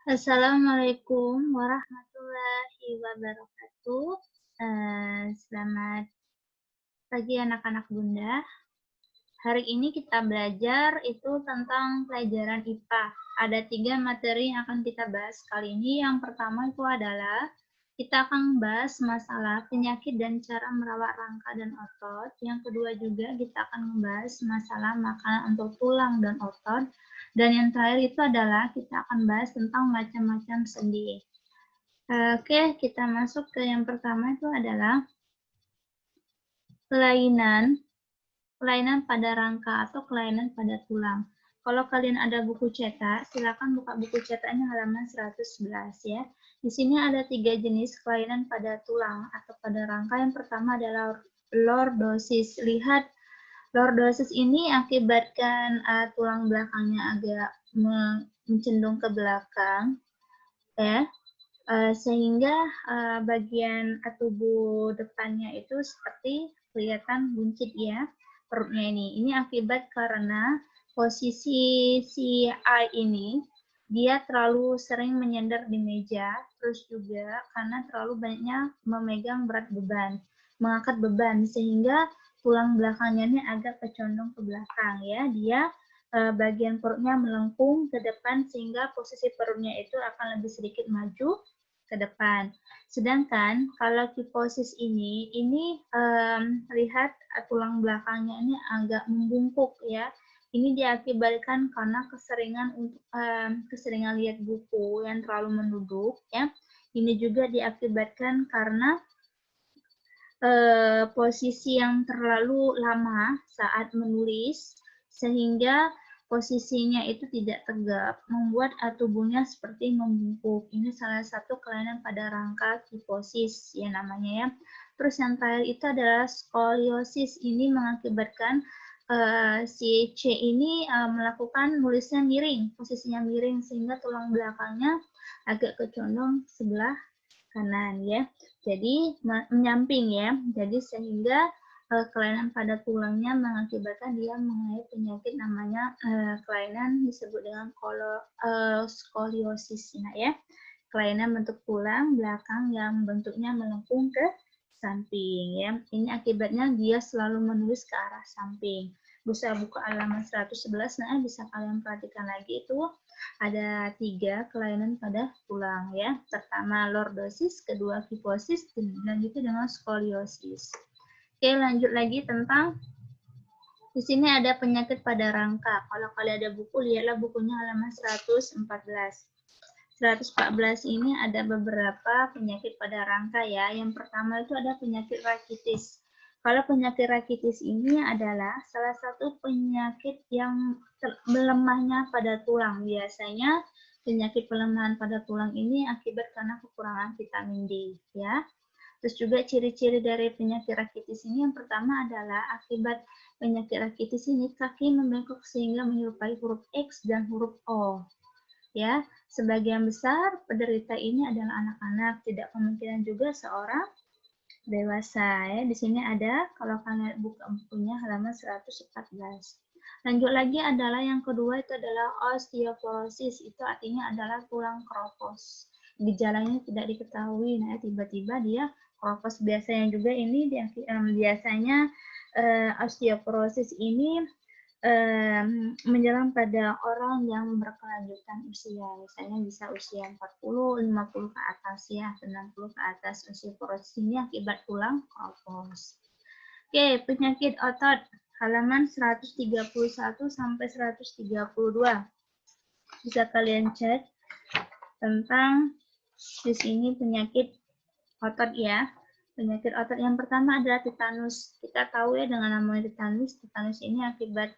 Assalamualaikum warahmatullahi wabarakatuh. Selamat pagi anak-anak Bunda. Hari ini kita belajar itu tentang pelajaran IPA. Ada 3 materi yang akan kita bahas kali ini. Yang pertama itu adalah kita akan membahas masalah penyakit dan cara merawat rangka dan otot. Yang kedua juga kita akan membahas masalah makanan untuk tulang dan otot. Dan yang terakhir itu adalah kita akan bahas tentang macam-macam sendi. Oke, kita masuk ke yang pertama itu adalah kelainan pada rangka atau kelainan pada tulang. Kalau kalian ada buku cetak, silakan buka buku cetaknya halaman 111 ya. Di sini ada 3 jenis kelainan pada tulang atau pada rangka. Yang pertama adalah lordosis. Lihat, lordosis ini akibatkan tulang belakangnya agak mencendung ke belakang ya. Sehingga bagian tubuh depannya itu seperti kelihatan buncit ya perutnya ini. Ini akibat karena posisi si A ini dia terlalu sering menyender di meja, terus juga karena terlalu banyaknya memegang berat beban, mengangkat beban sehingga tulang belakangnya ini agak kecondong ke belakang ya. Dia bagian perutnya melengkung ke depan sehingga posisi perutnya itu akan lebih sedikit maju ke depan. Sedangkan kalau kifosis ini lihat tulang belakangnya ini agak membungkuk ya. Ini diakibatkan karena keseringan lihat buku yang terlalu menunduk ya. Ini juga diakibatkan karena posisi yang terlalu lama saat menulis sehingga posisinya itu tidak tegap, membuat tubuhnya seperti membungkuk. Ini salah satu kelainan pada rangka kifosis ya namanya ya. Terus yang terakhir itu adalah skoliosis. Ini mengakibatkan si C ini melakukan nulisnya miring, posisinya miring sehingga tulang belakangnya agak kecondong sebelah kanan ya. Jadi menyamping ya. Jadi sehingga kelainan pada tulangnya mengakibatkan dia mengalami penyakit namanya kelainan disebut dengan skoliosis nah ya. Kelainan bentuk tulang belakang yang bentuknya melengkung ke samping ya. Ini akibatnya dia selalu menulis ke arah samping. Bisa buka halaman 111 nah bisa kalian perhatikan lagi itu ada 3 kelainan pada tulang ya. Pertama lordosis, kedua kifosis, dan lanjutnya dengan skoliosis. Oke, lanjut lagi tentang di sini ada penyakit pada rangka. Kalau kalian ada buku, lihatlah bukunya halaman 114. 114 ini ada beberapa penyakit pada rangka ya. Yang pertama itu ada penyakit rakitis. Kalau penyakit rakitis ini adalah salah satu penyakit yang melemahnya pada tulang. Biasanya penyakit pelemahan pada tulang ini akibat karena kekurangan vitamin D ya. Terus juga ciri-ciri dari penyakit rakitis ini yang pertama adalah akibat penyakit rakitis ini kaki membengkok sehingga menyerupai huruf X dan huruf O. Ya, sebagian besar penderita ini adalah anak-anak, tidak kemungkinan juga seorang dewasa ya. Di sini ada kalau kalian buka bukunya halaman 114. Lanjut lagi adalah yang kedua itu adalah osteoporosis. Itu artinya adalah tulang keropos. Gejalanya tidak diketahui. Nah, tiba-tiba dia keropos. Biasanya juga ini biasanya osteoporosis ini menjelang pada orang yang berkelanjutan usia, misalnya bisa usia 40, 50 ke atas ya, 60 ke atas. Osteoporosis ini akibat tulang keropos. Oke, penyakit otot halaman 131 sampai 132. Bisa kalian cek tentang di sini penyakit otot ya. Penyakit otot yang pertama adalah tetanus. Kita tahu ya dengan namanya tetanus. Tetanus ini akibat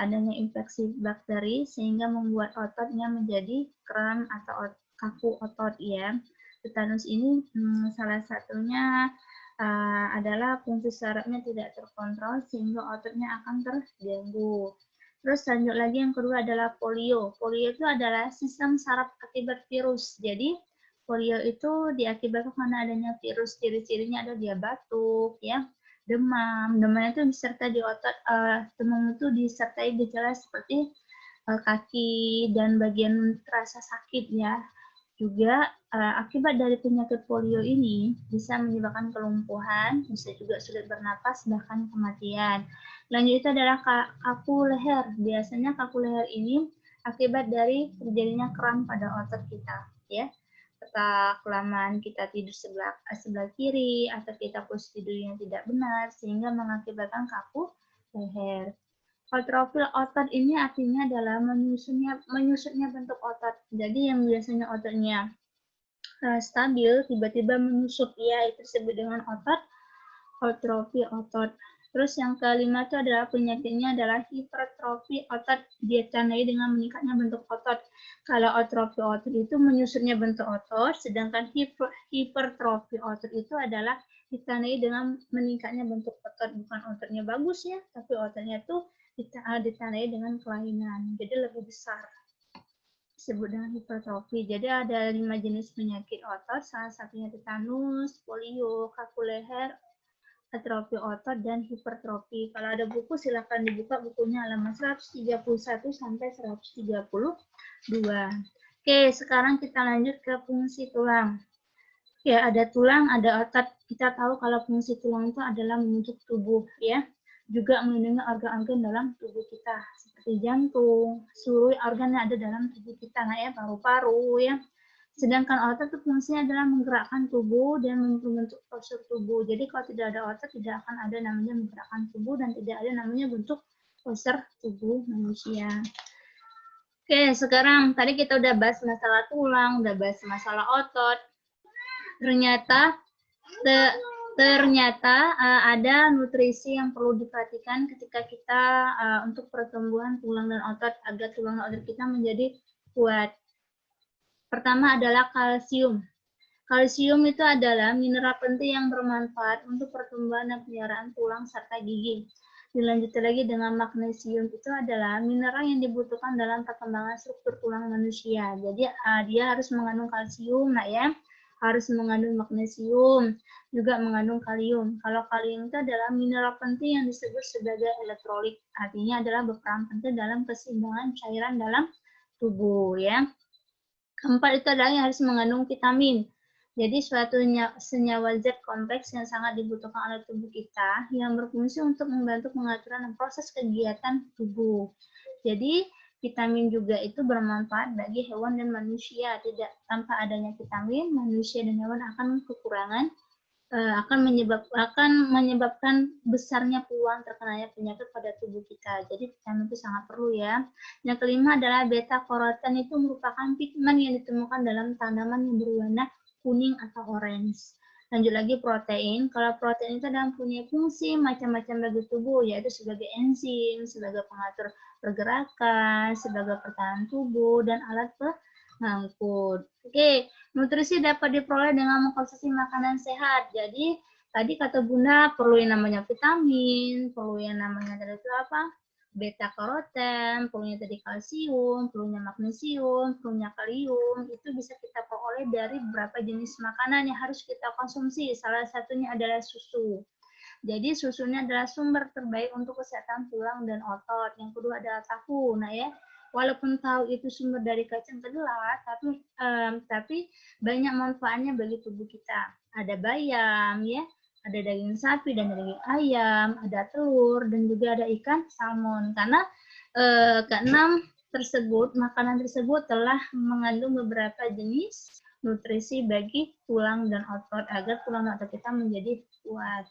adanya infeksi bakteri sehingga membuat ototnya menjadi kram atau kaku otot ya. Tetanus ini salah satunya adalah fungsi sarafnya tidak terkontrol sehingga ototnya akan terganggu. Terus lanjut lagi yang kedua adalah polio. Polio itu adalah sistem saraf akibat virus. Jadi polio itu diakibatkan karena adanya virus. Ciri-cirinya ada dia batuk, ya, demam. Demam itu disertai di otot, demam itu disertai gejala seperti kaki dan bagian terasa sakit ya. Juga akibat dari penyakit polio ini bisa menyebabkan kelumpuhan, bisa juga sulit bernapas, bahkan kematian. Lanjut itu adalah kaku leher. Biasanya kaku leher ini akibat dari terjadinya kram pada otot kita, ya. Ketika kelamaan kita tidur sebelah kiri atau kita posisi tidur yang tidak benar sehingga mengakibatkan kaku leher. Atrofil otot ini artinya adalah menyusutnya bentuk otot. Jadi yang biasanya ototnya stabil tiba-tiba menyusut, ya itu disebut dengan atrofi otot. Terus yang kelima itu adalah penyakitnya adalah hipertrofi otot, ditandai dengan meningkatnya bentuk otot. Kalau atrofi otot itu menyusutnya bentuk otot, sedangkan hipertrofi otot itu adalah ditandai dengan meningkatnya bentuk otot. Bukan ototnya bagus ya, tapi ototnya itu ditandai dengan kelainan, jadi lebih besar. Disebut dengan hipertrofi. Jadi ada 5 jenis penyakit otot, salah satunya tetanus, polio, kaku leher, atrofi otot, dan hipertrofi. Kalau ada buku silakan dibuka bukunya halaman 131 sampai 132. Oke, sekarang kita lanjut ke fungsi tulang. Ya, ada tulang, ada otot. Kita tahu kalau fungsi tulang itu adalah membentuk tubuh, ya. Juga melindungi organ-organ dalam tubuh kita, seperti jantung, seluruh organ yang ada dalam tubuh kita, nah ya, paru-paru, ya. Sedangkan otot itu fungsinya adalah menggerakkan tubuh dan membentuk postur tubuh. Jadi kalau tidak ada otot, tidak akan ada namanya menggerakkan tubuh dan tidak ada namanya bentuk postur tubuh manusia. Oke, sekarang tadi kita udah bahas masalah tulang, udah bahas masalah otot. Ternyata ada nutrisi yang perlu diperhatikan ketika kita untuk pertumbuhan tulang dan otot agar tulang dan otot kita menjadi kuat. Pertama adalah kalsium. Kalsium itu adalah mineral penting yang bermanfaat untuk pertumbuhan dan pemeliharaan tulang serta gigi. Dilanjutkan lagi dengan magnesium, itu adalah mineral yang dibutuhkan dalam perkembangan struktur tulang manusia. Jadi dia harus mengandung kalsium, nah ya. Harus mengandung magnesium, juga mengandung kalium. Kalau kalium itu adalah mineral penting yang disebut sebagai elektrolit, artinya adalah berperan penting dalam keseimbangan cairan dalam tubuh, ya. Keempat itu adalah yang harus mengandung vitamin. Jadi suatu senyawa zat kompleks yang sangat dibutuhkan oleh tubuh kita yang berfungsi untuk membantu pengaturan dan proses kegiatan tubuh. Jadi vitamin juga itu bermanfaat bagi hewan dan manusia. Tidak tanpa adanya vitamin, manusia dan hewan akan kekurangan, akan menyebabkan besarnya peluang terkenanya penyakit pada tubuh kita. Jadi vitamin itu sangat perlu ya. Yang kelima adalah beta karoten, itu merupakan pigmen yang ditemukan dalam tanaman yang berwarna kuning atau orange. Lanjut lagi protein. Kalau protein itu adalah punya fungsi macam-macam bagi tubuh, yaitu sebagai enzim, sebagai pengatur pergerakan, sebagai pertahanan tubuh, dan alat pengangkut. Oke, nutrisi dapat diperoleh dengan mengkonsumsi makanan sehat. Jadi, tadi kata Bunda perlu yang namanya vitamin, perlu yang namanya tadi itu apa? Beta karoten, perlunya tadi kalsium, perlunya magnesium, perlunya kalium, itu bisa kita peroleh dari beberapa jenis makanan yang harus kita konsumsi. Salah satunya adalah susu. Jadi susunya adalah sumber terbaik untuk kesehatan tulang dan otot. Yang kedua adalah tahu. Nah ya, walaupun tahu itu sumber dari kacang kedelai, tapi banyak manfaatnya bagi tubuh kita. Ada bayam, ya, ada daging sapi dan daging ayam, ada telur, dan juga ada ikan salmon. Karena keenam tersebut, makanan tersebut telah mengandung beberapa jenis nutrisi bagi tulang dan otot agar tulang dan otot kita menjadi kuat.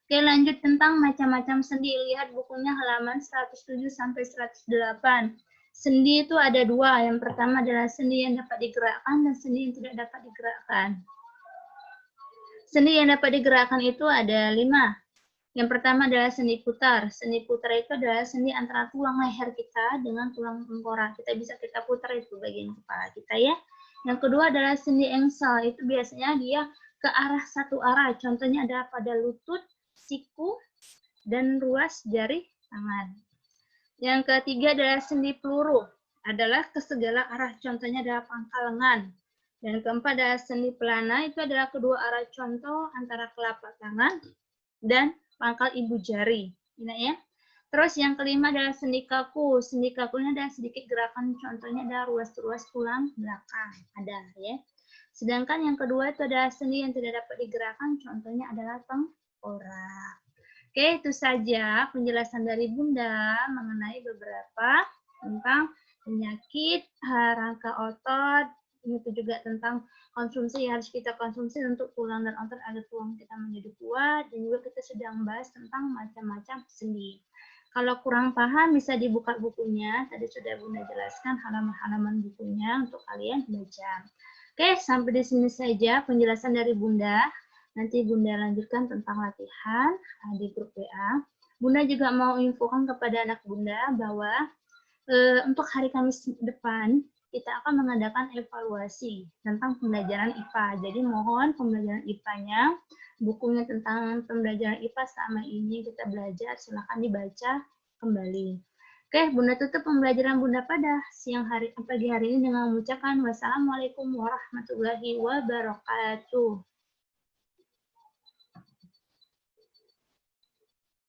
Oke, lanjut tentang macam-macam sendi. Lihat bukunya halaman 107 sampai 108. Sendi itu ada dua. Yang pertama adalah sendi yang dapat digerakkan dan sendi yang tidak dapat digerakkan. Sendi yang dapat digerakkan itu ada 5. Yang pertama adalah sendi putar. Sendi putar itu adalah sendi antara tulang leher kita dengan tulang tengkorak. Kita putar itu bagian kepala kita ya. Yang kedua adalah sendi engsel. Itu biasanya dia ke arah satu arah. Contohnya adalah pada lutut, siku, dan ruas jari tangan. Yang ketiga adalah sendi peluru. Adalah ke segala arah. Contohnya adalah pangkal lengan. Dan keempat adalah sendi pelana. Itu adalah kedua arah contoh antara telapak tangan dan pangkal ibu jari. Nah, ya. Terus yang kelima adalah sendi kaku. Sendi kaku ini ada sedikit gerakan, contohnya ada ruas-ruas tulang belakang, ada ya. Sedangkan yang kedua itu adalah sendi yang tidak dapat digerakkan, contohnya adalah tengkorak. Oke, itu saja penjelasan dari Bunda mengenai beberapa tentang penyakit rangka otot, itu juga tentang konsumsi yang harus kita konsumsi untuk tulang dan otot agar tulang kita menjadi kuat, dan juga kita sedang bahas tentang macam-macam sendi. Kalau kurang paham bisa dibuka bukunya, tadi sudah Bunda jelaskan halaman-halaman bukunya untuk kalian baca. Oke, sampai di sini saja penjelasan dari Bunda. Nanti Bunda lanjutkan tentang latihan di grup WA. Bunda juga mau infokan kepada anak Bunda bahwa untuk hari Kamis depan kita akan mengadakan evaluasi tentang pembelajaran IPA. Jadi mohon pembelajaran IPA-nya, bukunya tentang pembelajaran IPA selama ini kita belajar, silakan dibaca kembali. Oke, Bunda tutup pembelajaran Bunda pada pagi hari ini dengan mengucapkan wassalamualaikum warahmatullahi wabarakatuh.